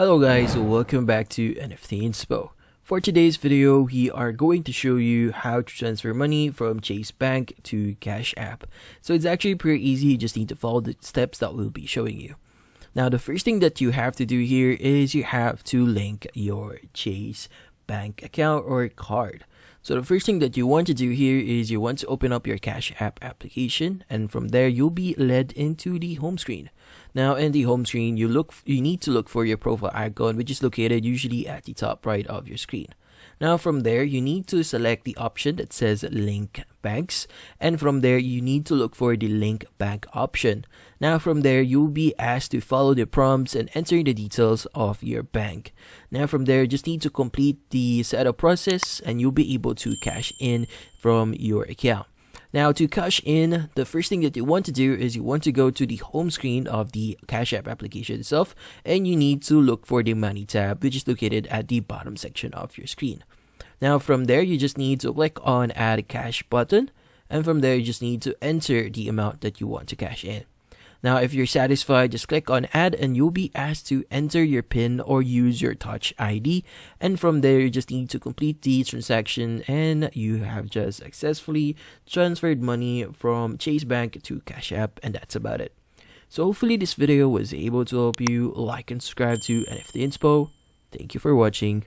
Hello guys, welcome back to NFT Inspo. For today's video, we are going to show you how to transfer money from Chase Bank to Cash App. So it's actually pretty easy, you just need to follow the steps that we'll be showing you. Now the first thing that you have to do here is you have to link your Chase Bank account or card. So the first thing that you want to do here is you want to open up your Cash App application, and from there you'll be led into the home screen. Now in the home screen, you need to look for your profile icon, which is located usually at the top right of your screen. Now from there, you need to select the option that says Link Banks, and from there you need to look for the Link Bank option. Now from there, you'll be asked to follow the prompts and enter the details of your bank. Now from there, just need to complete the setup process and you'll be able to cash in from your account. Now to cash in, the first thing that you want to do is you want to go to the home screen of the Cash App application itself, and you need to look for the Money tab, which is located at the bottom section of your screen. Now from there, you just need to click on Add Cash button, and from there you just need to enter the amount that you want to cash in. Now if you're satisfied, just click on Add and you'll be asked to enter your PIN or use your Touch ID, and from there you just need to complete the transaction and you have just successfully transferred money from Chase Bank to Cash App, and that's about it. So hopefully this video was able to help you. Like and subscribe to NFT Inspo. Thank you for watching.